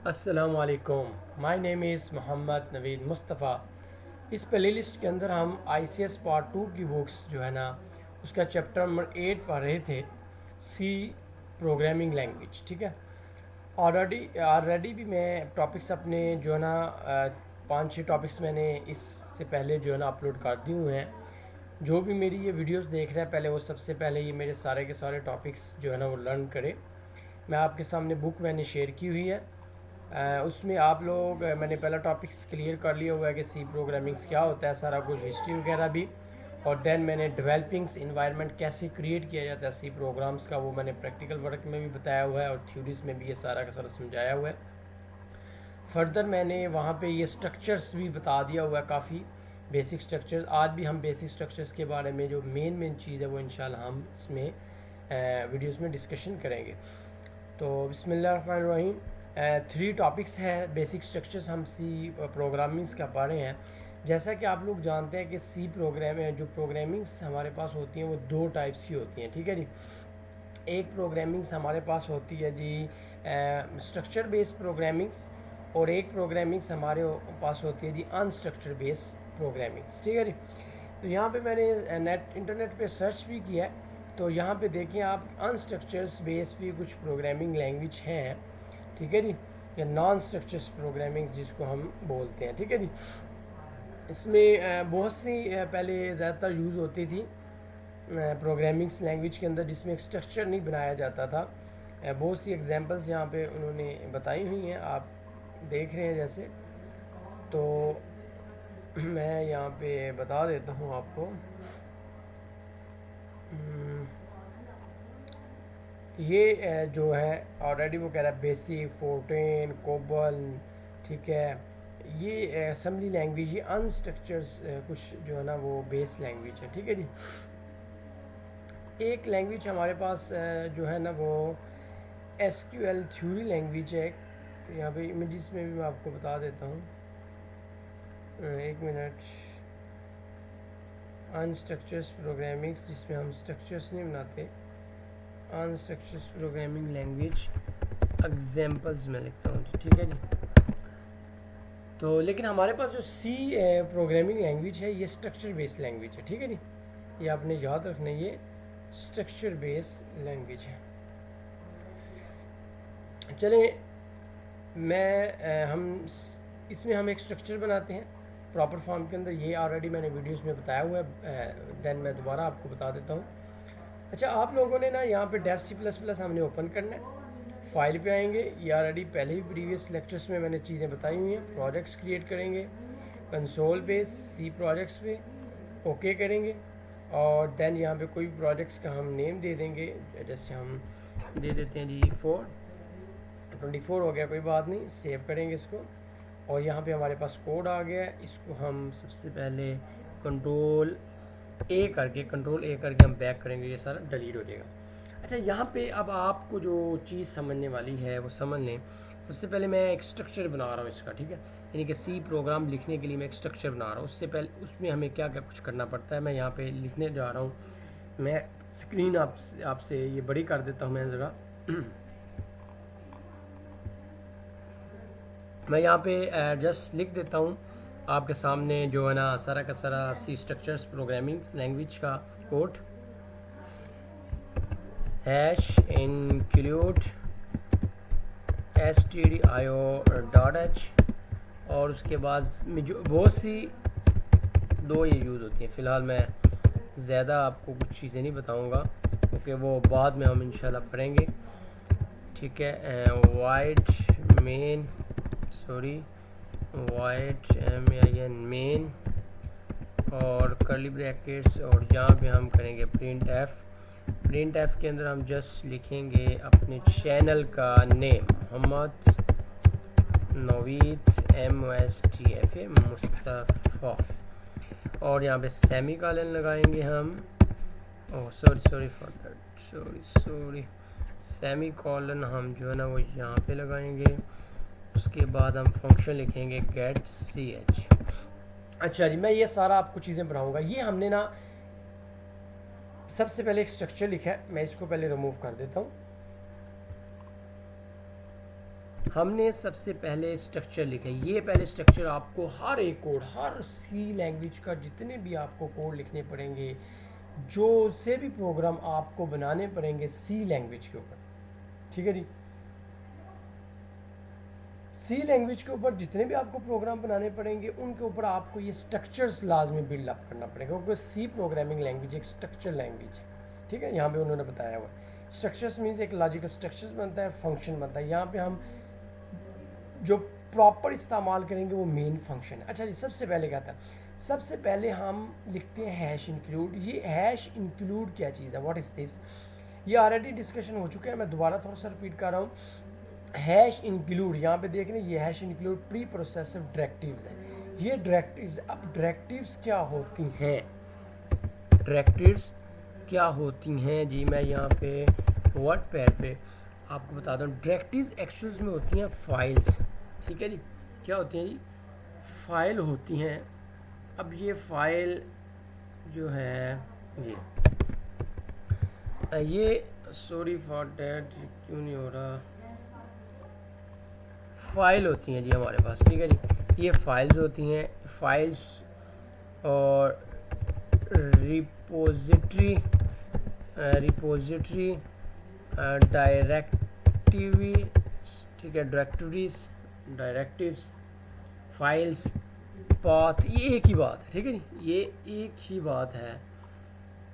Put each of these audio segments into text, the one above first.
अस्सलामुअलैकुम, my name is Mohammad Naveed Mustafa. इस play list के अंदर हम ICS पार्ट 2 की बुक्स जो है ना उसका चैप्टर नंबर 8 पढ़ रहे थे, सी प्रोग्रामिंग लैंग्वेज। ठीक है, ऑलरेडी भी मैं टॉपिक्स अपने जो है ना 5-6 टॉपिक्स मैंने इससे पहले जो है ना अपलोड कर दिए हुए हैं। जो भी मेरी ये वीडियोस देख रहा है पहले वो सबसे पहले ये मेरे सारे के सारे टॉपिक्स जो है ना वो लर्न करे। मैं आपके सामने बुक मैंने शेयर की हुई है, उसमें आप लोग मैंने पहला टॉपिक्स क्लियर कर लिया हुआ है कि सी प्रोग्रामिंग्स क्या होता है, सारा कुछ हिस्ट्री वगैरह भी। और देन मैंने डेवलपिंग्स इन्वायरमेंट कैसे क्रिएट किया जाता है सी प्रोग्राम्स का, वो मैंने प्रैक्टिकल वर्क में भी बताया हुआ है और थ्योरीज में भी ये सारा का सारा समझाया हुआ है। फर्दर मैंने वहाँ पे ये स्ट्रक्चर्स भी बता दिया हुआ है, काफ़ी बेसिक स्ट्रक्चर्स। आज भी हम बेसिक स्ट्रक्चर्स के बारे में जो मेन चीज़ है वो इंशाल्लाह हम इसमें वीडियोस में डिस्कशन करेंगे। तो बिस्मिल्लाहिर्रहमानिर्रहीम, 3 टॉपिक्स है बेसिक स्ट्रक्चर्स हम सी प्रोग्रामिंग्स का पढ़ रहे हैं। जैसा कि आप लोग जानते हैं कि सी प्रोग्राम जो प्रोग्रामिंग्स हमारे पास होती हैं वो 2 टाइप्स की होती हैं। ठीक है जी, एक प्रोग्रामिंग्स हमारे पास होती है जी स्ट्रक्चर बेस्ड प्रोग्रामिंग्स, और एक प्रोग्रामिंग्स हमारे पास होती है जी अनस्ट्रक्चर बेस्ड प्रोग्रामिंग्स। ठीक है जी, तो यहाँ पे मैंने इंटरनेट पे सर्च भी किया है। तो यहाँ पे देखें आप, अनस्ट्रक्चर्स बेस भी कुछ प्रोग्रामिंग लैंग्वेज हैं। ठीक है जी, या नॉन स्ट्रक्चर्स प्रोग्रामिंग जिसको हम बोलते हैं। ठीक है जी, इसमें बहुत सी पहले ज़्यादातर यूज़ होती थी प्रोग्रामिंग्स लैंग्वेज के अंदर जिसमें एक स्ट्रक्चर नहीं बनाया जाता था। बहुत सी एग्जांपल्स यहाँ पे उन्होंने बताई हुई हैं, आप देख रहे हैं जैसे। तो मैं यहाँ पे बता देता हूँ आपको। ये जो है ऑलरेडी वो कह रहा है बेसिक, फोर्टेन, कोबल। ठीक है, ये असेंबली लैंग्वेज, ये अनस्ट्रक्चर्स कुछ जो है ना वो बेस लैंग्वेज है। ठीक है जी, एक लैंग्वेज हमारे पास जो है ना वो SQL थ्योरी लैंग्वेज है। तो यहाँ पे इमेजेस में भी मैं आपको बता देता हूँ, एक मिनट। अनस्ट्रक्चर्स प्रोग्रामिंग्स जिसमें हम स्ट्रक्चर्स नहीं बनाते, अनस्ट्रक्चर्स प्रोग्रामिंग लैंग्वेज एग्जाम्पल्स में लिखता हूँ। ठीक है जी, तो लेकिन हमारे पास जो सी प्रोग्रामिंग लैंग्वेज है ये स्ट्रक्चर बेस्ड लैंग्वेज है। ठीक है जी, ये आपने याद रखना, ये स्ट्रक्चर बेस्ड लैंग्वेज है। चलें, इसमें हम एक स्ट्रक्चर बनाते हैं प्रॉपर फॉर्म के अंदर। ये ऑलरेडी मैंने वीडियोस में बताया हुआ है, देन मैं दोबारा आपको बता देता हूँ। अच्छा, आप लोगों ने ना यहाँ पे डेव C++ हमने ओपन करना है, फाइल पे आएंगे। ये ऑलरेडी पहले ही प्रीवियस लेक्चर्स में मैंने चीज़ें बताई हुई हैं। प्रोजेक्ट्स क्रिएट करेंगे, कंसोल पे सी प्रोजेक्ट्स पे ओके करेंगे, और देन यहाँ पे कोई प्रोजेक्ट्स का हम नेम दे देंगे। जैसे हम दे देते हैं जी 24 हो गया, कोई बात नहीं, सेव करेंगे इसको। और यहाँ पे हमारे पास कोड आ गया है, इसको हम सबसे पहले कंट्रोल ए करके हम बैक करेंगे, ये सारा डिलीट हो जाएगा। अच्छा, यहाँ पे अब आपको जो चीज़ समझने वाली है वो समझ लें। सबसे पहले मैं एक स्ट्रक्चर बना रहा हूँ इसका। ठीक है, यानी कि सी प्रोग्राम लिखने के लिए मैं एक स्ट्रक्चर बना रहा हूँ। उससे पहले उसमें हमें क्या क्या कुछ करना पड़ता है, मैं यहाँ पे लिखने जा रहा हूँ। मैं स्क्रीन आपसे ये बड़ी कर देता हूँ मैं ज़रा। मैं यहाँ पे जस्ट लिख देता हूँ आपके सामने जो है ना सारा का सारा सी स्ट्रक्चर्स प्रोग्रामिंग लैंग्वेज का कोड। हैश इंक्लूड stdio.h, और उसके बाद जो बहुत सी 2 ये यूज़ होती हैं। फ़िलहाल मैं ज़्यादा आपको कुछ चीज़ें नहीं बताऊँगा क्योंकि वो बाद में हम इंशाल्लाह पढ़ेंगे। ठीक है, वाइड मेन वाइड मेन और कर्ली ब्रैकेट्स, और यहाँ पे हम करेंगे प्रिंट एफ के अंदर हम जस्ट लिखेंगे अपने चैनल का नेम, मोहम्मद नवीद MOSTFA मुस्तफ़ा, और यहाँ पे सेमी कॉलन लगाएंगे हम। सॉरी सेमी कॉलन हम जो है ना वो यहाँ पे लगाएंगे। उसके बाद हम फंक्शन लिखेंगे गेट ch। अच्छा जी, मैं ये सारा आपको चीज़ें बनाऊंगा। ये हमने ना सबसे पहले एक स्ट्रक्चर लिखा है, मैं इसको पहले रिमूव कर देता हूँ। हमने सबसे पहले स्ट्रक्चर लिखा है। ये पहले स्ट्रक्चर आपको हर एक कोड, हर सी लैंग्वेज का जितने भी आपको कोड लिखने पड़ेंगे, जो से भी प्रोग्राम आपको बनाने पड़ेंगे सी लैंग्वेज के ऊपर, ठीक है जी। सी लैंग्वेज के ऊपर जितने भी आपको प्रोग्राम बनाने पड़ेंगे उनके ऊपर आपको ये स्ट्रक्चर्स लाजमी बिल्ड अप करना पड़ेगा, क्योंकि सी प्रोग्रामिंग लैंग्वेज एक स्ट्रक्चर लैंग्वेज है, ठीक है। यहाँ पे उन्होंने बताया हुआ स्ट्रक्चर्स मीन्स एक लॉजिकल स्ट्रक्चर्स बनता है, फंक्शन बनता है। यहाँ पे हम जो प्रॉपर इस्तेमाल करेंगे वो मेन फंक्शन है। अच्छा जी, सबसे पहले क्या था, सबसे पहले हम लिखते हैं हैश इंक्लूड। ये हैश इंक्लूड क्या चीज़ है, व्हाट इज़ दिस, ये ऑलरेडी डिस्कशन हो चुका है, मैं दोबारा थोड़ा सा रिपीट कर रहा हूँ। हैश इंक्लूड, यहाँ पे देख रहे हैं, ये hash include pre progressive directives है। ये डायरेक्टिव्स, अब डायरेक्टिव्स क्या होती हैं, डायरेक्टिव्स क्या होती हैं जी, मैं यहाँ पे वर्ड पैड पे आपको बता दूँ। डायरेक्टिव्स एक्चुअल्स में होती हैं फाइल्स, ठीक है जी। क्या होती हैं जी, फाइल होती हैं। अब ये फाइल जो है ये सॉरी फॉर डैट, क्यों नहीं हो रहा, फाइल होती हैं जी हमारे पास, ठीक है जी। ये फाइल्स होती हैं, फाइल्स और रिपोजिटरी डायरेक्टिवी, ठीक है, डायरेक्टिव्स, फाइल्स, पाथ, ये एक ही बात है, ठीक है जी, ये एक ही बात है,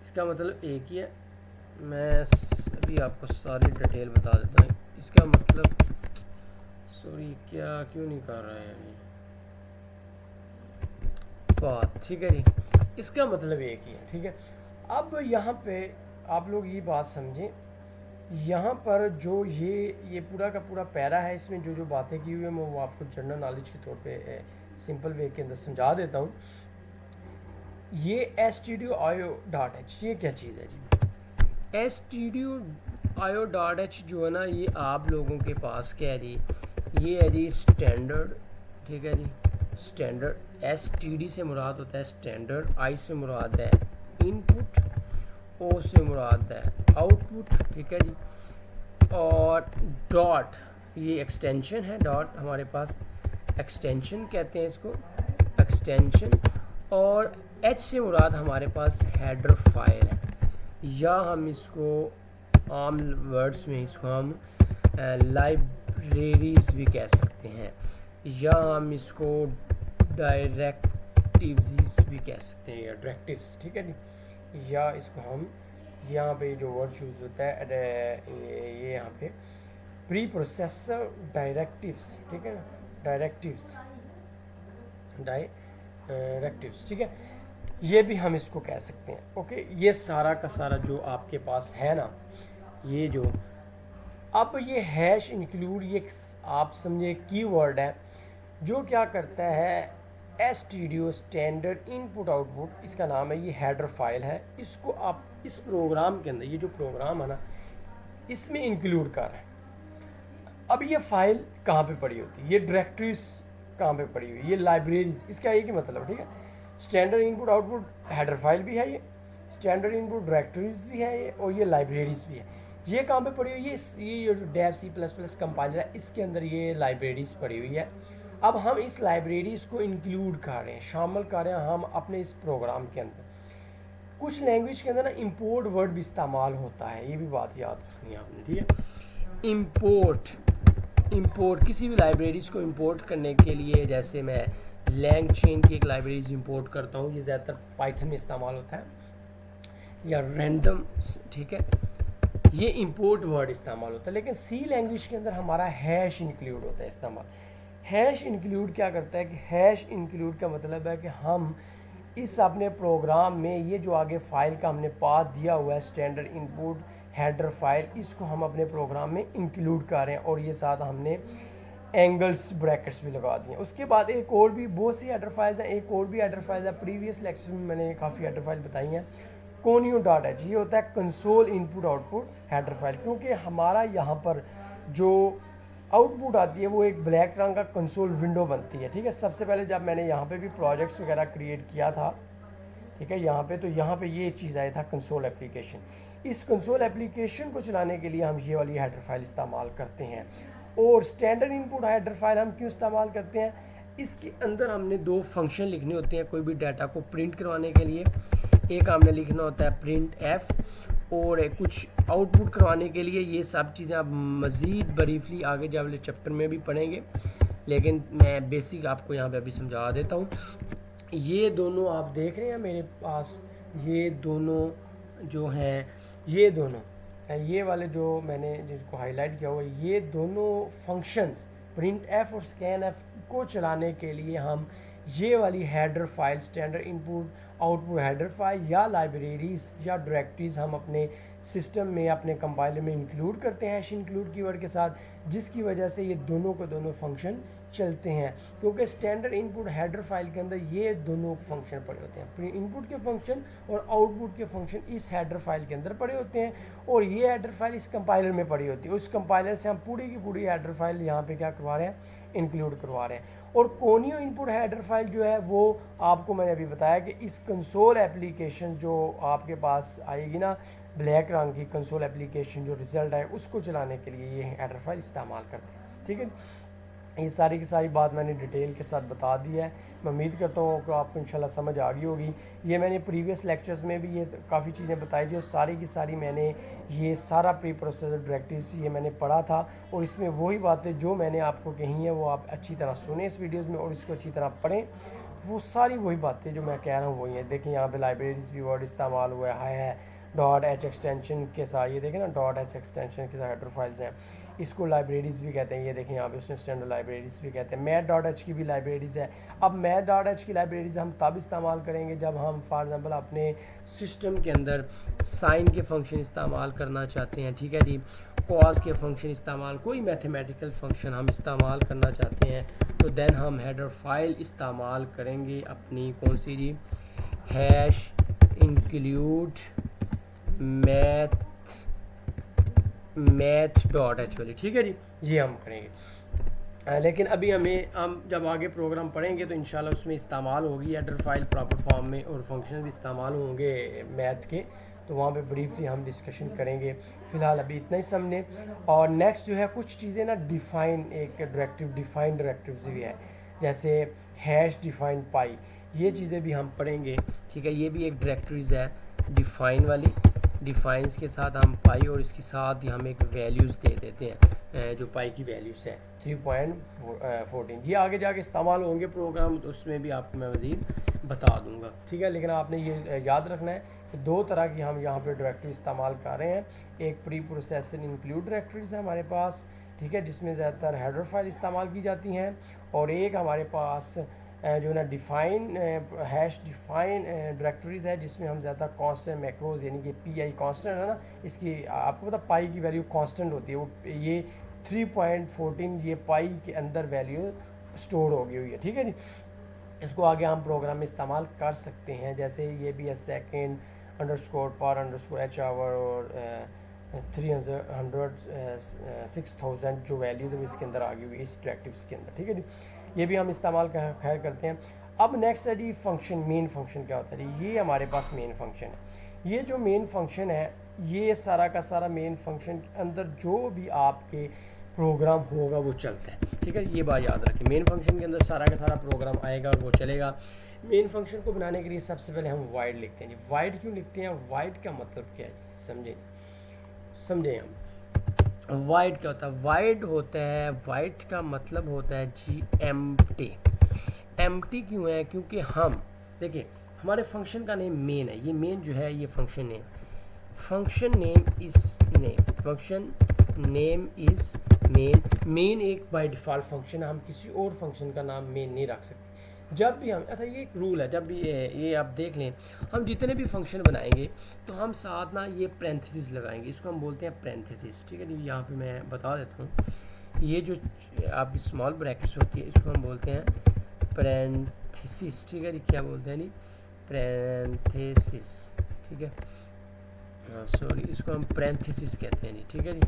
इसका मतलब एक ही है। मैं अभी आपको सारी डिटेल बता देता हूँ। इसका मतलब सॉरी क्या क्यों नहीं कर रहा है ये बात, ठीक है जी, इसका मतलब एक ही है, ठीक है। अब यहाँ पे आप लोग ये बात समझें, यहाँ पर जो ये पूरा का पूरा पैरा है, इसमें जो जो बातें की हुई है मैं वो आपको जनरल नॉलेज के तौर पे सिंपल वे के अंदर समझा देता हूँ। ये stdio.io.h ये क्या चीज़ है जी, stdio.io.h जो है ना, ये आप लोगों के पास क्या है जी, ये है जी स्टैंडर्ड, ठीक है जी, स्टैंडर्ड। STD से मुराद होता है स्टैंडर्ड, I से मुराद है इनपुट, O से मुराद है आउटपुट, ठीक है जी, और डॉट ये एक्सटेंशन है, डॉट हमारे पास एक्सटेंशन कहते हैं इसको, एक्सटेंशन, और H से मुराद हमारे पास हेडर फाइल है, या हम इसको आम वर्ड्स में इसको हम लाइब्रेरीज भी कह सकते हैं, या हम इसको डायरेक्टिव्स भी कह सकते हैं, या डायरेक्टिव्स, ठीक है जी। या इसको हम यहाँ पे जो वर्ड यूज़ होता है ये यहाँ पे प्री प्रोसेसर डायरेक्टिव्स, ठीक है ना, डायरेक्टिव्स, ठीक है, ये भी हम इसको कह सकते हैं। ओके, ये सारा का सारा जो आपके पास है ना, ये जो अब ये हैश इंक्लूड, ये आप समझे कीवर्ड है जो क्या करता है, stdio स्टैंडर्ड इनपुट आउटपुट, इसका नाम है, ये हेडर फाइल है, इसको आप इस प्रोग्राम के अंदर, ये जो प्रोग्राम है ना, इसमें इंक्लूड कर रहे हैं। अब ये फाइल कहाँ पे पड़ी होती है, ये डायरेक्टरीज कहाँ पे पड़ी हुई, ये लाइब्रेरीज, इसका एक ही मतलब, ठीक है। Standard input output header file भी है, ये स्टैंडर्ड इनपुट डायरेक्टरीज भी है ये, और ये लाइब्रेरीज भी है। ये कहाँ पे पड़ी हुई है, ये जो डेव C++ कंपाइलर है इसके अंदर ये लाइब्रेरीज पड़ी हुई है। अब हम इस लाइब्रेरीज को इंक्लूड कर रहे हैं, शामिल कर रहे हैं हम अपने इस प्रोग्राम के अंदर। कुछ लैंग्वेज के अंदर ना इंपोर्ट वर्ड भी इस्तेमाल होता है, ये भी बात याद रखनी है आपने, ठीक है। इंपोर्ट किसी भी लाइब्रेरीज को इंपोर्ट करने के लिए, जैसे मैं LangChain की एक लाइब्रेरीज इंपोर्ट करता हूँ, ये ज़्यादातर पाइथन में इस्तेमाल होता है, या रैंडम, ठीक है, ये इंपोर्ट वर्ड इस्तेमाल होता है। लेकिन सी लैंग्वेज के अंदर हमारा हैश इंक्लूड होता है इस्तेमाल। हैश इंक्लूड क्या करता है कि हैश इंक्लूड का मतलब है कि हम इस अपने प्रोग्राम में ये जो आगे फाइल का हमने पाथ दिया हुआ है, स्टैंडर्ड इनपुट हेडर फाइल, इसको हम अपने प्रोग्राम में इंक्लूड कर रहे हैं, और ये साथ हमने एंगल्स ब्रैकेट्स भी लगा दिए। उसके बाद एक और भी बहुत सी हेडर फाइल्स हैं, एक और भी हेडर फाइल्स है, प्रीवियस लेक्चर में मैंने काफ़ी हेडर फाइल बताई हैं। conio.h ये होता है console input output header file, क्योंकि हमारा यहाँ पर जो आउटपुट आती है वो एक ब्लैक रंग का कंसोल विंडो बनती है, ठीक है। सबसे पहले जब मैंने यहाँ पे भी प्रोजेक्ट्स वगैरह क्रिएट किया था, ठीक है, यहाँ पे तो यहाँ पे ये चीज़ आया था कंसोल एप्लीकेशन। इस कंसोल एप्लीकेशन को चलाने के लिए हम ये वाली हेडर फाइल इस्तेमाल करते हैं। और स्टैंडर्ड इनपुट हेडर फाइल हम क्यों इस्तेमाल करते हैं, इसके अंदर हमने दो फंक्शन लिखने होते हैं कोई भी डाटा को प्रिंट करवाने के लिए। एक हमने लिखना होता है प्रिंट एफ, और कुछ आउटपुट करवाने के लिए। ये सब चीज़ें आप मज़ीद ब्रीफली आगे जब वाले चैप्टर में भी पढ़ेंगे, लेकिन मैं बेसिक आपको यहाँ पे अभी समझा देता हूँ। ये दोनों आप देख रहे हैं मेरे पास, ये दोनों जो हैं, ये दोनों ये वाले जो मैंने जिसको हाईलाइट किया हुआ, ये दोनों फंक्शंस प्रिंट एफ और स्कैन एफ को चलाने के लिए हम ये वाली header file, standard input output header file या लाइब्रेरीज या डायरेक्टरीज हम अपने सिस्टम में, अपने कंपाइलर में इंक्लूड करते हैं हैश इंक्लूड कीवर्ड के साथ, जिसकी वजह से ये दोनों को दोनों फंक्शन चलते हैं। क्योंकि स्टैंडर्ड इनपुट हेडर फाइल के अंदर ये दोनों फंक्शन पड़े होते हैं, इनपुट के फंक्शन और आउटपुट के फंक्शन इस हेडर फाइल के अंदर पड़े होते हैं, और ये हेडर फाइल इस कंपाइलर में पड़ी होती है। उस कंपाइलर से हम पूरी की पूरी हेडर फाइल यहाँ पे क्या करवा रहे हैं, इंक्लूड करवा रहे हैं। और कोनियो इनपुट हेडर फाइल जो है वो आपको मैंने अभी बताया कि इस कंसोल एप्लीकेशन जो आपके पास आएगी ना, ब्लैक रंग की कंसोल एप्लीकेशन जो रिजल्ट है उसको चलाने के लिए ये हेडर फाइल इस्तेमाल करते हैं। ठीक है, ये सारी की सारी बात मैंने डिटेल के साथ बता दी है। मैं उम्मीद करता हूँ कि आपको इंशाल्लाह समझ आ गई होगी। ये मैंने प्रीवियस लेक्चर्स में भी ये काफ़ी चीज़ें बताई थी, और सारी की सारी मैंने ये सारा प्री प्रोसेसर डायरेक्टिव्स ये मैंने पढ़ा था, और इसमें वही बातें जो मैंने आपको कही हैं वो आप अच्छी तरह सुने इस वीडियोज़ में और इसको अच्छी तरह पढ़ें। वो सारी वही बातें जो मैं कह रहा हूँ वही हैं। देखिए यहाँ पे लाइब्रेरीज भी वर्ड इस्तेमाल हुआ है डॉट एच एक्सटेंशन के साथ, ये देखें ना डॉट एच एक्सटेंशन के साथ हेडर फाइल्स हैं, इसको लाइब्रेरीज भी कहते हैं। ये देखें यहाँ पे उसने स्टैंडर्ड लाइब्रेरीज भी कहते हैं। मैथ डॉट एच की भी लाइब्रेरीज है। अब मैथ डॉट एच की लाइब्रेरीज हम तब इस्तेमाल करेंगे जब हम फॉर एग्जांपल अपने सिस्टम के अंदर साइन के फंक्शन इस्तेमाल करना चाहते हैं। ठीक है जी, कॉस के फंक्शन इस्तेमाल, कोई मैथमेटिकल फंक्शन हम इस्तेमाल करना चाहते हैं, तो देन हम हेडर फाइल इस्तेमाल करेंगे अपनी कौन सी जी, hash include math dot H वाली। ठीक है जी, ये हम करेंगे। लेकिन अभी हम जब आगे प्रोग्राम पढ़ेंगे तो इंशाल्लाह उसमें इस्तेमाल होगी हेडर फाइल प्रॉपर फॉर्म में, और फंक्शन भी इस्तेमाल होंगे मैथ के, तो वहाँ पे ब्रीफली हम डिस्कशन करेंगे। फ़िलहाल अभी इतना ही समझे। और नेक्स्ट जो है कुछ चीज़ें ना डिफ़ाइन, एक डायरेक्टिव डिफ़ाइन डायरेक्टिव्स भी है, जैसे हैश डिफ़ाइन पाई, ये चीज़ें भी हम पढ़ेंगे। ठीक है, ये भी एक डायरेक्टरीज है डिफ़ाइन वाली। डिफाइंस के साथ हम पाई और इसके साथ ही हम एक वैल्यूज़ दे देते हैं, जो पाई की वैल्यूज़ है 3.14। जी आगे जाके इस्तेमाल होंगे प्रोग्राम, तो उसमें भी आपको मैं मज़ीद बता दूंगा। ठीक है, लेकिन आपने ये याद रखना है कि दो तरह की हम यहाँ पे डायरेक्टरी इस्तेमाल कर रहे हैं। एक प्री प्रोसेसिंग इंक्लूड डायरेक्टरीज है हमारे पास, ठीक है, जिसमें ज़्यादातर हेडर फाइल इस्तेमाल की जाती हैं, और एक हमारे पास जो ना डिफ़ाइन हैश डिफ़ाइन डायरेक्टरीज़ है, जिसमें हम ज़्यादा कांस्टेंट मैक्रोज, यानी कि पी आई कांस्टेंट है ना, इसकी आपको पता पाई की वैल्यू कांस्टेंट होती है, वो ये 3.14 ये पाई के अंदर वैल्यू स्टोर हो गई हुई है। ठीक है जी, इसको आगे हम प्रोग्राम में इस्तेमाल कर सकते हैं, जैसे ये भी है सेकेंड अंडरस्कोर पर अंडरस्कोर एच आवर और 300 जो वैल्यूज़ है इसके अंदर आ गई हुई है इस डायरेक्टिव्स के अंदर। ठीक है जी, ये भी हम इस्तेमाल खैर करते हैं। अब नेक्स्ट है जी फंक्शन। मेन फंक्शन क्या होता है, ये हमारे पास मेन फंक्शन है। ये जो मेन फंक्शन है, ये सारा का सारा मेन फंक्शन के अंदर जो भी आपके प्रोग्राम होगा वो चलता है। ठीक है, ये बात याद रखें, मेन फंक्शन के अंदर सारा का सारा प्रोग्राम आएगा और वो चलेगा। मेन फंक्शन को बनाने के लिए सबसे पहले हम वाइड लिखते हैं जी। वाइड क्यों लिखते हैं, वाइड का मतलब क्या है जी, समझें हम। वाइड क्या होता है, वाइड होता है, वाइड का मतलब होता है जी एम्प्टी। एम्प्टी क्यों है, क्योंकि हम देखिए हमारे फंक्शन का नेम मेन है, ये मेन जो है ये function name, function name is name, function name is main. Main एक बाय डिफ़ॉल्ट फंक्शन है, हम किसी और फंक्शन का नाम मेन नहीं रख सकते। जब भी हम, अच्छा ये एक रूल है, जब भी ये आप देख लें, हम जितने भी फंक्शन बनाएंगे तो हम साथ ना ये पैरेंथेसिस लगाएंगे, इसको हम बोलते हैं पैरेंथेसिस। ठीक है जी, यहाँ पे मैं बता देता हूँ, ये जो आपकी स्मॉल ब्रैकेट्स होती है इसको हम बोलते हैं पैरेंथेसिस। ठीक है जी, क्या बोलते हैं जी, पैरेंथेसिस। ठीक है, सॉरी, इसको हम पैरेंथेसिस कहते हैं जी। ठीक है जी,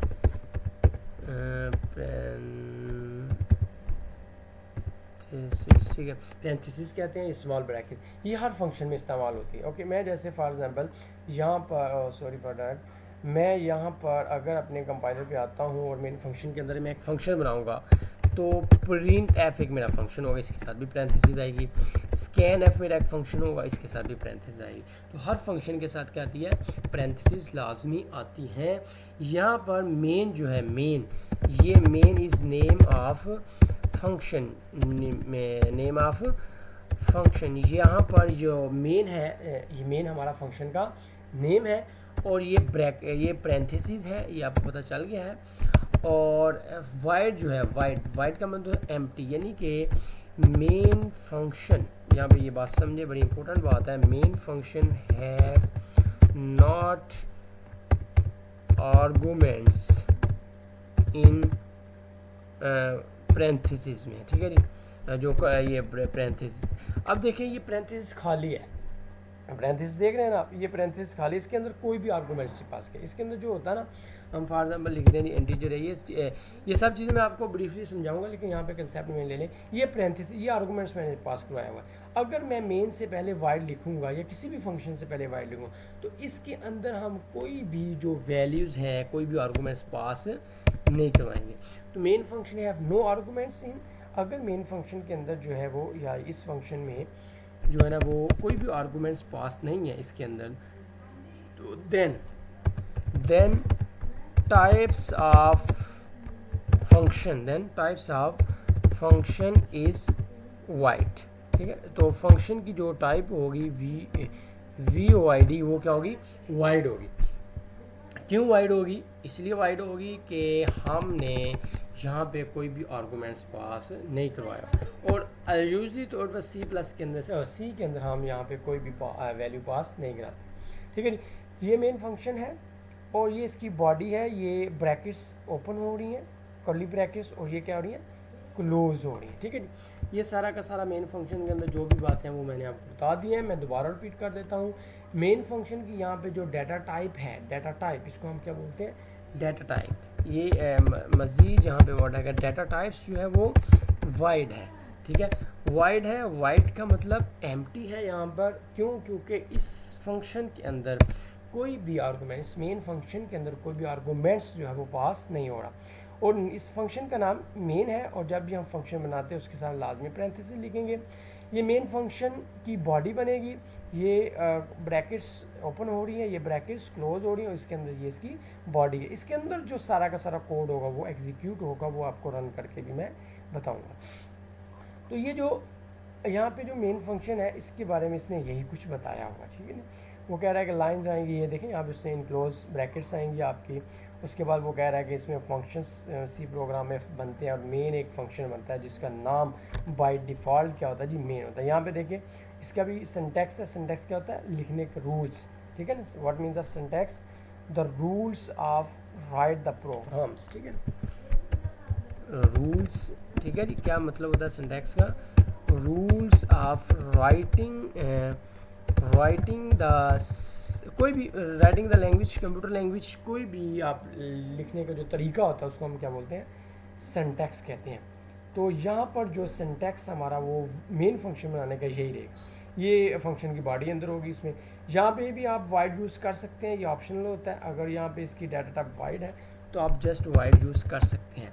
ठीक है, पैरेंथेसिस कहते हैं, स्मॉल ब्रैकेट, ये हर फंक्शन में इस्तेमाल होती है। ओके, मैं जैसे फॉर एग्जांपल यहाँ पर सॉरी फॉर दैट, मैं यहाँ पर अगर अपने कंपाइलर पे आता हूँ और मेन फंक्शन के अंदर मैं एक फंक्शन बनाऊँगा, तो प्रिंट एफ एक मेरा फंक्शन होगा, इसके साथ भी पैरेंथेसिस आएगी। स्कैन एफ मेरा एक फंक्शन होगा, इसके साथ भी पैरेंथेसिस आएगी। तो हर फंक्शन के साथ क्या आती है, पैरेंथेसिस लाजमी आती हैं। यहाँ पर मेन जो है, मेन, ये main is name of function, name of function. यहाँ पर जो मेन है, ये मेन हमारा फंक्शन का नेम है, और ये पैरेंथेसिस है, ये आपको पता चल गया है। और वाइड जो है, वाइड का मतलब है एम्प्टी, यानी कि मेन फंक्शन, यहाँ पे ये बात समझे, बड़ी इंपॉर्टेंट बात है, मेन फंक्शन है नॉट आर्गुमेंट्स इन पैरेंथेसिस में, ठीक है जी, जो ये पैरेंथेसिस। अब देखें ये पैरेंथेसिस खाली है, पैरेंथेसिस देख रहे हैं ना आप, ये पैरेंथेसिस खाली, इसके अंदर कोई भी आर्गूमेंट्स के पास के, इसके अंदर जो होता है ना, हम फॉर एग्जाम्पल लिख दें इंटीजर है, ये सब चीज़ें मैं आपको ब्रीफली समझाऊंगा, लेकिन यहाँ पे कंसेप्ट में ले लें। ये पैरेंथेसिस, ये आर्गूमेंट्स मैंने पास करवाया हुआ है। अगर मैं मेन से पहले वाइड लिखूंगा या किसी भी फंक्शन से पहले वाइड लिखूँगा, तो इसके अंदर हम कोई भी जो वैल्यूज़ हैं, कोई भी आर्गूमेंट्स पास नहीं करवाएंगे। तो main function have no arguments in, अगर मेन फंक्शन के अंदर जो है वो, या इस फंक्शन में जो है ना वो कोई भी आर्गूमेंट्स पास नहीं है इसके अंदर, तो then types of function is void, ठीक है। तो फंक्शन की जो टाइप होगी वी ओ आई डी, वो क्या होगी, वाइड होगी। क्यों वाइड होगी, इसलिए वाइड होगी कि हमने यहाँ पे कोई भी आर्गूमेंट्स पास नहीं करवाया, और यूजली तौर पर सी प्लस के अंदर से, और सी के अंदर हम यहाँ पे कोई भी वैल्यू पास नहीं कराते, ठीक है जी। ये मेन फंक्शन है, और ये इसकी बॉडी है, ये ब्रैकेट्स ओपन हो रही हैं, कर्ली ब्रैकेट्स, और ये क्या हो रही है, क्लोज हो रही है, ठीक है जी। ये सारा का सारा मेन फंक्शन के अंदर जो भी बातें हैं वो मैंने आपको बता दी हैं। मैं दोबारा रिपीट कर देता हूँ। मेन फंक्शन की यहाँ पे जो डाटा टाइप है, डाटा टाइप, इसको हम क्या बोलते हैं, डाटा टाइप। ये मज़ीद यहाँ पे वर्ड है, डाटा टाइप्स जो है वो वाइड है, ठीक है, वाइड है। वाइड का मतलब एम्प्टी है यहाँ पर, क्यों, क्योंकि इस फंक्शन के अंदर कोई भी आर्गूमेंट्स, मेन फंक्शन के अंदर कोई भी आर्गूमेंट्स जो है वो पास नहीं हो रहा, और इस फंक्शन का नाम मेन है, और जब भी हम फंक्शन बनाते हैं उसके साथ लाजमी पैरेंथेसिस लिखेंगे। ये मेन फंक्शन की बॉडी बनेगी, ये ब्रैकेट्स ओपन हो रही है, ये ब्रैकेट्स क्लोज हो रही है, और इसके अंदर ये इसकी बॉडी है। इसके अंदर जो सारा का सारा कोड होगा वो एग्जीक्यूट होगा, वो आपको रन करके भी मैं बताऊंगा। तो ये जो यहाँ पे जो मेन फंक्शन है, इसके बारे में इसने यही कुछ बताया होगा, ठीक है ना। वो कह रहा है कि लाइंस आएंगी, ये देखें यहाँ पे उसने इनक्लोज ब्रैकेट्स आएंगी आपकी। उसके बाद वो कह रहा है कि इसमें फंक्शंस सी प्रोग्राम में बनते हैं, और मेन एक फंक्शन बनता है जिसका नाम बाय डिफ़ॉल्ट क्या होता है जी, मेन होता है। यहाँ पे देखिए इसका भी सिंटैक्स है। सिंटैक्स क्या होता है, लिखने के रूल्स, ठीक है ना। What means of syntax, the rules of write the programs, ठीक है, रूल्स, ठीक है जी। क्या मतलब होता है सिंटैक्स का, रूल्स ऑफ राइटिंग द, कोई भी writing the language, computer language, कोई भी आप लिखने का जो तरीका होता है उसको हम क्या बोलते हैं, सिंटैक्स कहते हैं। तो यहाँ पर जो सिंटैक्स हमारा वो मेन फंक्शन बनाने का यही रहेगा। ये फंक्शन की बॉडी अंदर होगी इसमें। यहाँ पे भी आप वाइड यूज़ कर सकते हैं, ये ऑप्शनल होता है। अगर यहाँ पे इसकी डाटा टाइप वाइड है तो आप जस्ट वाइड यूज़ कर सकते हैं।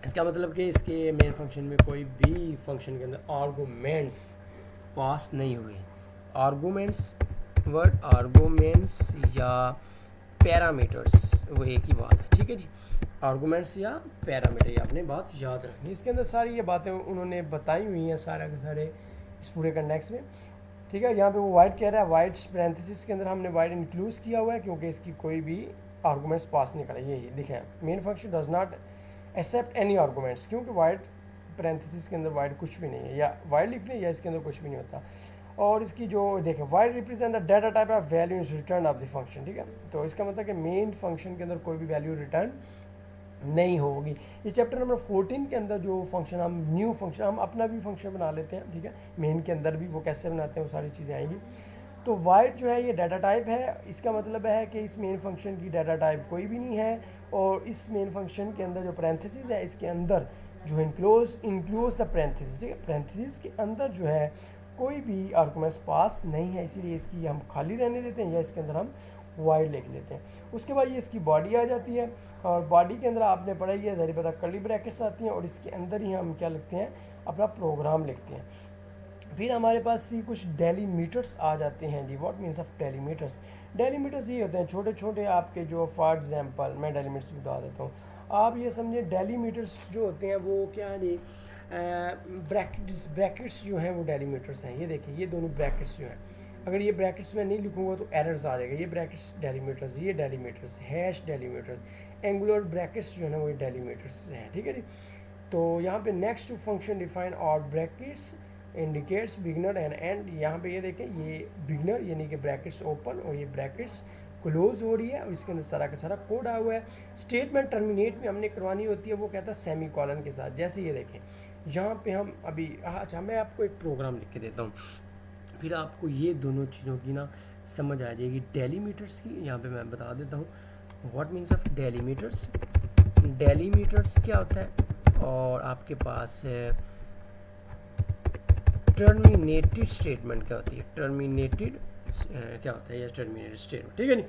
इसका मतलब कि इसके मेन फंक्शन में कोई भी फंक्शन के अंदर आर्गूमेंट्स पास नहीं हुए। आर्गूमेंट्स, वर्ड आर्गूमेंट्स या पैरामीटर्स वो एक ही बात है, ठीक है जी। आर्गूमेंट्स या पैरामीटर, ये आपने बात याद रखनी। इसके अंदर सारी ये बातें उन्होंने बताई हुई हैं सारे के सारे इस पूरे कंटेक्स्ट में, ठीक है। यहाँ पे वो वाइड कह रहा है, वाइड पैरेंथेसिस के अंदर हमने वाइड इंक्लूड किया हुआ है क्योंकि इसकी कोई भी आर्गूमेंट्स पास नहीं करा। ये लिखे main function does not accept any arguments, क्योंकि वाइड पैरेंथेसिस के अंदर वाइड कुछ भी नहीं है, या वाइड लिख लें या इसके अंदर कुछ भी नहीं होता। और इसकी जो देखें, wide represent the data type of value is return of the function, ठीक है। तो इसका मतलब कि मेन फंक्शन के अंदर कोई भी वैल्यू रिटर्न नहीं होगी। ये चैप्टर नंबर 14 के अंदर जो फंक्शन, हम न्यू फंक्शन, हम अपना भी फंक्शन बना लेते हैं, ठीक है। मेन के अंदर भी वो कैसे बनाते हैं वो सारी चीज़ें आएंगी। तो वाइड जो है ये डाटा टाइप है। इसका मतलब है कि इस मेन फंक्शन की डाटा टाइप कोई भी नहीं है, और इस मेन फंक्शन के अंदर जो पैरेंथेसिस है इसके अंदर जो इंक्लूज द पैरेंथेसिस, ठीक है। पैरेंथेसिस के अंदर जो है कोई भी आर्गुमेंट्स पास नहीं है, इसीलिए इसकी हम खाली रहने देते हैं, या इसके अंदर हम वाइड लिख लेते हैं। उसके बाद ये इसकी बॉडी आ जाती है, और बॉडी के अंदर आपने पढ़ा ही है, ज़ाहिर पता कर्ली ब्रैकेट्स आती हैं, और इसके अंदर ही हम क्या लिखते हैं, अपना प्रोग्राम लिखते हैं। फिर हमारे पास ही कुछ डेलीमीटर्स आ जाते हैं जी। What means of delimiters? Delimiters ये होते हैं छोटे छोटे आपके जो, फॉर एग्जांपल मैं डेलीमीटर्स बता देता हूँ, आप ये समझिए डेलीमीटर्स जो होते हैं वो क्या है जी, ब्रैकेट्स जो हैं वो डेलीमीटर्स हैं। ये देखिए ये दोनों ब्रैकेट्स जो हैं, अगर ये ब्रैकेट्स में नहीं लिखूंगा तो एरर्स आ जाएगा। ये ब्रैकेट्स डेलीमीटर्स, ये डेलीमीटर्स, हैश डेलीमीटर्स, एंगुलर ब्रैकेट्स जो है ना वो डेलीमीटर्स हैं, ठीक है जी। तो यहाँ पे नेक्स्ट फंक्शन डिफाइन और brackets indicates beginner and and. यहाँ पे ये देखें, ये बिगनर यानी कि ब्रैकेट्स ओपन और ये ब्रैकेट्स क्लोज हो रही है, और इसके अंदर सारा का सारा कोड आया हुआ है। स्टेटमेंट टर्मिनेट में हमने करवानी होती है, वो कहता है सेमी कॉलन के साथ। जैसे ये देखें यहाँ पे हम अभी, अच्छा मैं आपको एक प्रोग्राम लिख के देता हूँ, फिर आपको ये दोनों चीज़ों की ना समझ आ जाएगी। डेलीमीटर्स की यहाँ पे मैं बता देता हूँ, व्हाट मीन्स ऑफ डेलीमीटर्स। डेलीमीटर्स क्या होता है, और आपके पास है टर्मिनेटेड स्टेटमेंट क्या होती है, टर्मिनेटेड क्या होता है, ये टर्मिनेटेड स्टेटमेंट, ठीक है नहीं।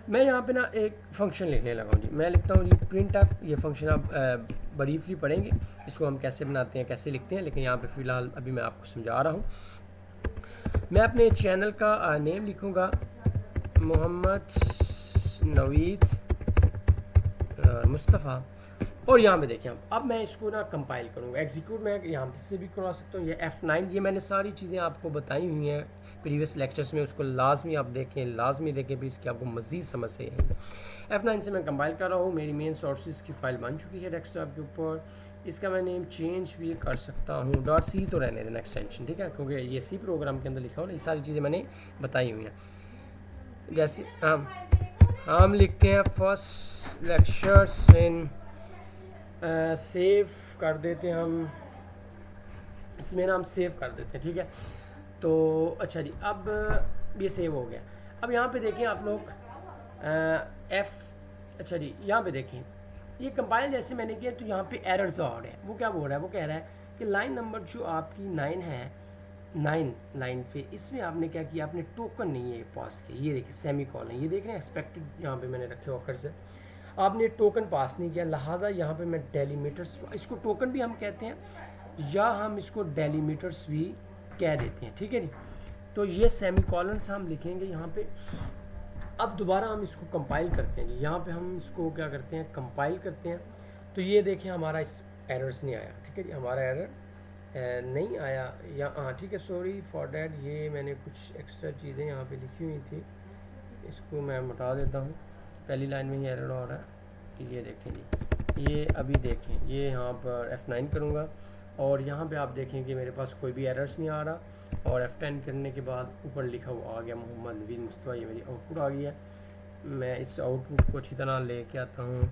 मैं यहाँ पे ना एक फंक्शन लिखने लगा हूँ जी। मैं लिखता हूँ जी प्रिंट एफ। ये फंक्शन आप ब्रीफली पढ़ेंगे, इसको हम कैसे बनाते हैं, कैसे लिखते हैं, लेकिन यहाँ पे फ़िलहाल अभी मैं आपको समझा रहा हूँ। मैं अपने चैनल का नेम लिखूँगा मोहम्मद नवीद मुस्तफ़ा, और यहाँ पे देखिए अब मैं इसको ना कंपाइल करूँगा, एग्जीक्यूट मैं यहाँ पे से भी करवा सकता हूँ। ये F9, ये मैंने सारी चीज़ें आपको बताई हुई हैं प्रीवियस लेक्चर्स में, उसको लाजमी आप देखें, लाजमी देखें, फिर इसकी आपको मज़ीद समझ से आएगी। F9 से मैं कंपाइल कर रहा हूँ, मेरी मेन सोर्सेज की फ़ाइल बन चुकी है डेस्कटॉप के ऊपर। इसका मैं नेम चेंज भी कर सकता हूँ, .c तो रहने देना एक्सटेंशन, ठीक है, क्योंकि ये सी प्रोग्राम के अंदर लिखा हो ना, ये सारी चीज़ें मैंने बताई हुई हैं। जैसे हम लिखते हैं फर्स्ट लेक्चर्स इन, सेव कर देते हैं हम, इसमें ना हम सेव कर देते हैं, ठीक है। तो अच्छा जी, अब ये सेव हो गया। अब यहाँ पे देखें आप लोग अच्छा जी, यहाँ पे देखें ये कंपाइल जैसे मैंने किया, तो यहाँ पे एरर्स आ रहे हैं। वो क्या बोल रहा है, वो कह रहा है कि लाइन नंबर जो आपकी 9 है, 9 लाइन पे, इसमें आपने क्या किया, आपने टोकन नहीं है पास किया। ये देखिए सेमी कॉलन, ये देख रहे हैं एक्सपेक्टेड यहाँ पे मैंने रखे ऑकर से, आपने टोकन पास नहीं किया, लिहाजा यहाँ पे मैं डेलीमीटर्स, इसको टोकन भी हम कहते हैं या हम इसको डेलीमीटर्स भी कह देते हैं, ठीक है जी। तो ये सेमी कॉलन से हम लिखेंगे यहाँ पे। अब दोबारा हम इसको कंपाइल करते हैं जी, यहाँ पे हम इसको क्या करते हैं, कंपाइल करते हैं। तो ये देखें हमारा इस एरर्स नहीं आया, ठीक है जी, हमारा एरर नहीं आया या हाँ ठीक है, सॉरी फॉर डैट, ये मैंने कुछ एक्स्ट्रा चीज़ें यहाँ पे लिखी हुई थी, इसको मैं मिटा देता हूँ। पहली लाइन में ही एरर हो रहा है, ये देखें जी, ये अभी देखें, ये यहाँ पर F9 करूँगा और यहाँ पे आप देखें कि मेरे पास कोई भी एरर्स नहीं आ रहा, और F10 करने के बाद ऊपर लिखा हुआ आ गया मोहम्मद नवीद मुस्तफ़ा, ये मेरी आउटपुट आ गई है। मैं इस आउटपुट को अच्छी तरह ले के आता हूँ,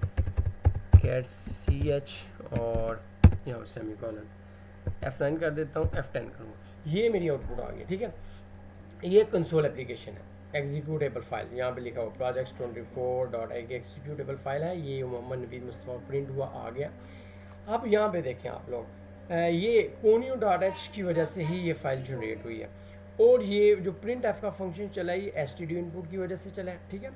कैट CH और यहाँ सेमी कॉलन, F9 कर देता हूँ, F10 करूँगा, ये मेरी आउटपुट आ गई, ठीक है। ये कंसोल एप्लीकेशन है, एग्जीक्यूटेबल फाइल, यहाँ पे लिखा हुआ प्रोजेक्ट्स 24.exe एग्जीक्यूटेबल फाइल है, ये मोहम्मद नवीद मुस्तफ़ा प्रिंट हुआ आ गया। अब यहाँ पे देखें आप लोग, ये conio.h की वजह से ही ये फाइल जनरेट हुई है, और ये जो प्रिंट एफ का फंक्शन चला है ये std इनपुट की वजह से चला है, ठीक है।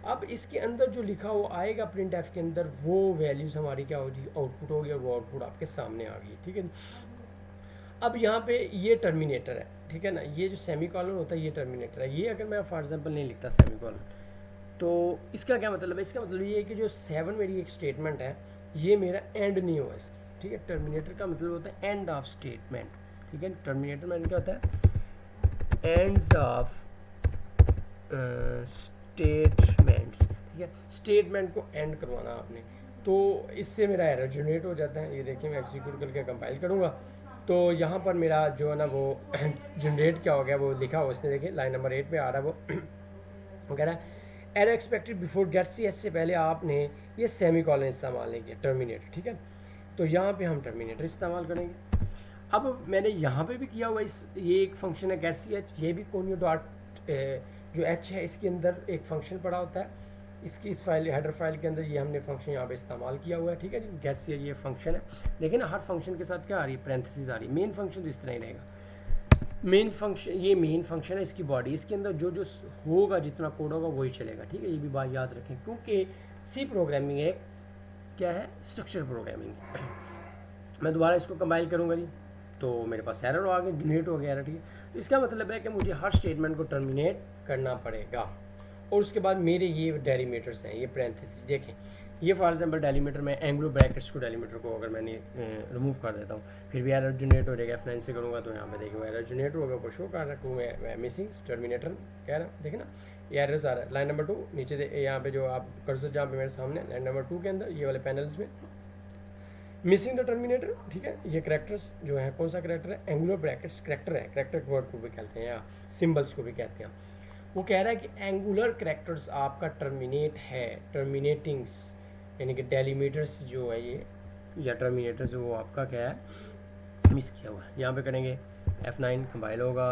अब इसके अंदर जो लिखा हुआ आएगा प्रिंट एफ के अंदर, वो वैल्यूज़ हमारी क्या होगी, आउटपुट होगी, और वो आउटपुट आपके सामने आ गई, ठीक है। अब यहाँ पे ये टर्मिनेटर है, ठीक है ना, ये जो सेमी कॉलन होता है ये टर्मिनेटर है। ये अगर मैं फॉर एग्जांपल नहीं लिखता सेमी कॉलन, तो इसका क्या मतलब है, इसका मतलब ये है कि जो 7 मेरी एक स्टेटमेंट है, ये मेरा एंड नहीं हुआ इसका, ठीक है। टर्मिनेटर का मतलब होता है एंड ऑफ स्टेटमेंट, ठीक है। टर्मिनेटर में क्या होता है, एंड्स ऑफ स्टेटमेंट्स, ठीक है। स्टेटमेंट को एंड करवाना आपने, तो इससे मेरा एरर जनरेट हो जाता है। ये देखिए मैं एग्जीक्यूट करके कंपाइल करूँगा, तो यहाँ पर मेरा जो है ना वो जनरेट क्या हो गया, वो लिखा हुआ इसने, देखिए लाइन नंबर 8 पे आ रहा है, वो कह रहा है error expected before get CH से पहले आपने ये सेमी कॉलन इस्तेमाल नहीं किया, टर्मिनेटर, ठीक है। तो यहाँ पे हम टर्मिनेटर इस्तेमाल करेंगे। अब मैंने यहाँ पे भी किया हुआ, ये एक फंक्शन है गेट CH, ये भी conio डॉट जो h है इसके अंदर एक फंक्शन पड़ा होता है, इसकी इस फाइल हेडर फाइल के अंदर ये हमने फंक्शन यहाँ पे इस्तेमाल किया हुआ है, ठीक है जी। गेट CH ये फंक्शन है, देखिए ना हर फंक्शन के साथ क्या आ रही है, पैरेंथेसिस आ रही है। मेन फंक्शन तो इस तरह ही रहेगा, मेन फंक्शन, ये मेन फंक्शन है इसकी बॉडी, इसके अंदर जो जो होगा, जितना कोड होगा वही चलेगा, ठीक है। ये भी बात याद रखें, क्योंकि सी प्रोग्रामिंग एक क्या है, स्ट्रक्चर प्रोग्रामिंग है। मैं दोबारा इसको कंपाइल करूँगा जी, तो मेरे पास एरर आ गया, जनरेट हो गया एरर, ठीक है। तो इसका मतलब है कि मुझे हर स्टेटमेंट को टर्मिनेट करना पड़ेगा, और उसके बाद मेरे ये डेलीमीटर्स हैं, ये पैरेंथेसिस देखें, ये फॉर एग्जांपल डेलीमीटर में एंग्लो ब्रैकेट्स को, डेलीमीटर को अगर मैंने रिमूव कर देता हूँ, फिर भी एरर जनरेट हो जाएगा। F9 से करूँगा तो यहाँ पे देखिए एरर जनरेट होगा, ऊपर शो कर रहा हूँ मैं मिसिंग टर्मिनेटर कह रहा हूँ, देखें ना ये एरर्स आ रहा है। लाइन नंबर 2 नीचे यहाँ पे जो आप कर्सर जहाँ पे मेरे सामने, लाइन नंबर 2 के अंदर ये वाले पैनल्स में मिसिंग द टर्मिनेटर, ठीक है। ये करेक्टर्स जो है, कौन सा करेक्टर है, एंगुलर ब्रैकेट्स करेक्टर है, करेक्टर वर्ड को भी कहते हैं या सिंबल्स को भी कहते हैं। वो कह रहा है कि एंगुलर करेक्टर्स आपका टर्मिनेट है, टर्मिनेटिंग्स यानी कि डेलीमीटर्स जो है ये या टर्मिनेटर्स, वो आपका क्या है, मिस किया हुआ है। यहाँ पे करेंगे F9 कंपाइल होगा,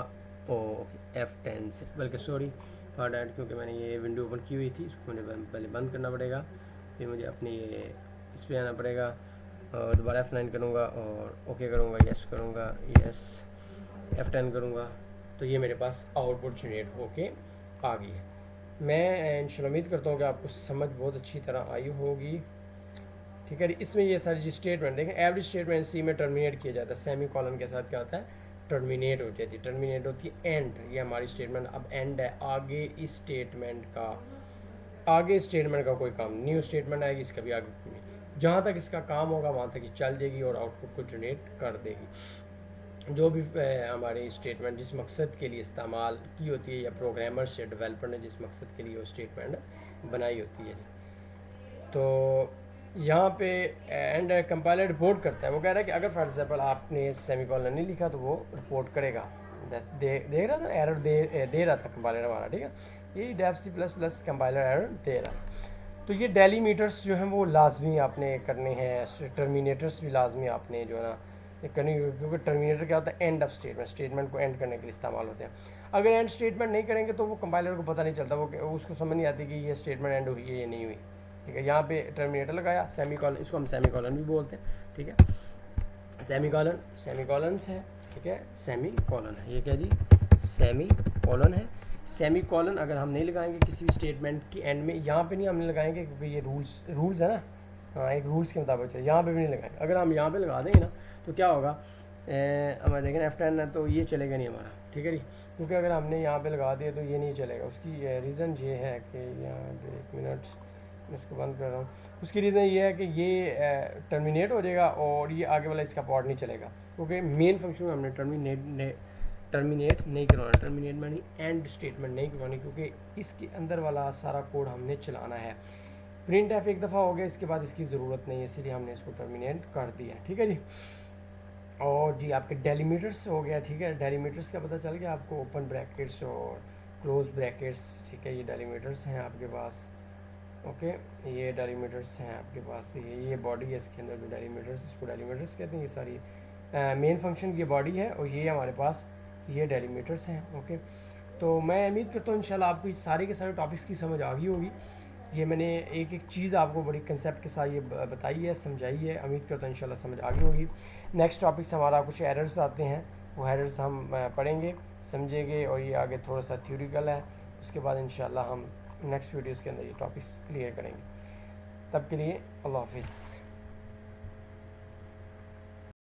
ओके F10 से, बल्कि सॉरी फॉर डैट, क्योंकि मैंने ये विंडो ओपन की हुई थी, इसको मुझे पहले बंद करना पड़ेगा, फिर मुझे अपनी ये इस पर आना पड़ेगा, और दोबारा F9 करूँगा और ओके करूँगा, यस करूँगा, यस F10 करूँगा, तो ये मेरे पास आउटपुट जनरेट होके आ गई है। मैं इंशाल्लाह उम्मीद करता हूँ कि आपको समझ बहुत अच्छी तरह आई होगी, ठीक है। इसमें ये सारी जो स्टेटमेंट देखें, एवरी स्टेटमेंट सी में टर्मिनेट किया जाता है, सेमी कॉलन के साथ क्या होता है, टर्मिनेट हो जाती है, टर्मिनेट होती है एंड, ये हमारी स्टेटमेंट अब एंड है, आगे इस स्टेटमेंट का, आगे स्टेटमेंट का कोई काम, न्यू स्टेटमेंट आएगी, इसका भी आगे नहीं, जहाँ तक इसका काम होगा वहाँ तक ये चल जाएगी और आउटपुट को जनरेट कर देगी। जो भी हमारी स्टेटमेंट जिस मकसद के लिए इस्तेमाल की होती है, या प्रोग्रामर्स या डेवलपर ने जिस मकसद के लिए वो स्टेटमेंट बनाई होती है। तो यहाँ पे एंड कंपाइलर रिपोर्ट करता है, वो कह रहा है कि अगर फॉर एग्जांपल आपने सेमीकोलन नहीं लिखा तो वो रिपोर्ट करेगा, देख रहा था एरर दे रहा था कंपाइलर हमारा, ठीक है। ये DEF++ कंपाइलर एरर दे रहा है। तो ये डेलीमीटर्स जो हैं वो लाजमी आपने करने हैं, टर्मिनेटर्स भी लाजमी आपने जो है ना करनी, क्योंकि टर्मिनेटर क्या होता है, एंड ऑफ स्टेटमेंट, स्टेटमेंट को एंड करने के लिए इस्तेमाल होते हैं। अगर एंड स्टेटमेंट नहीं करेंगे तो वो कंपाइलर को पता नहीं चलता, वो उसको समझ नहीं आती कि ये स्टेटमेंट एंड हुई है या नहीं हुई, ठीक है। यहाँ पे टर्मिनेटर लगाया, सेमीकोलन, इसको हम सेमीकोलन भी बोलते हैं, ठीक है। सेमीकोलन, सेमीकोलन्स है, ठीक है, सेमीकोलन है, ये क्या जी, सेमीकोलन है। सेमीकोलन अगर हम नहीं लगाएंगे किसी भी स्टेटमेंट की एंड में, यहाँ पे नहीं हमने लगाएंगे क्योंकि ये रूल्स है ना, हाँ एक रूल्स के मुताबिक है, यहाँ पे भी नहीं लगाएंगे। अगर हम यहाँ पे लगा देंगे ना तो क्या होगा, हमें देखें F10 है तो ये चलेगा नहीं हमारा, ठीक है जी, क्योंकि अगर हमने यहाँ पे लगा दिया तो ये नहीं चलेगा। उसकी रीज़न ये है कि यहाँ पे 1 मिनट इसको बंद कर रहा हूँ, उसकी रीज़न ये है कि ये टर्मिनेट हो जाएगा और ये आगे वाला इसका पार्ट नहीं चलेगा, क्योंकि मेन फंक्शन में हमने टर्मिनेट नहीं करवाना, टर्मिनेट में एंड स्टेटमेंट नहीं करवानी, क्योंकि इसके अंदर वाला सारा कोड हमने चलाना है। प्रिंट एफ एक दफ़ा हो गया, इसके बाद इसकी ज़रूरत नहीं है, इसीलिए हमने इसको टर्मिनेट कर दिया, ठीक है जी। और जी आपके डेलीमीटर्स हो गया, ठीक है, डेलीमीटर्स का पता चल गया आपको, ओपन ब्रैकेट्स और क्लोज ब्रैकेट्स, ठीक है, ये डेलीमीटर्स हैं आपके पास, ओके। ये डेलीमीटर्स हैं आपके पास, ये बॉडी है, इसके अंदर जो डेलीमीटर्स, इसको डेलीमीटर्स कहते हैं। ये सारी मेन फंक्शन की बॉडी है और ये हमारे पास ये डेलीमीटर्स हैं, ओके। तो मैं उम्मीद करता हूँ इंशाल्लाह आपको इस सारे के सारे टॉपिक्स की समझ आ गई होगी। ये मैंने एक एक चीज़ आपको बड़ी कंसेप्ट के साथ ये बताई है, समझाई है, उम्मीद करता हूँ इंशाल्लाह समझ आ गई होगी। नेक्स्ट टॉपिक से हमारा कुछ एरर्स आते हैं, वो एरर्स हम पढ़ेंगे, समझेंगे, और ये आगे थोड़ा सा थ्योरिकल है। उसके बाद इंशाल्लाह हम नेक्स्ट वीडियोज़ के अंदर ये टॉपिक्स क्लियर करेंगे। तब के लिए अल्लाह हाफिज़।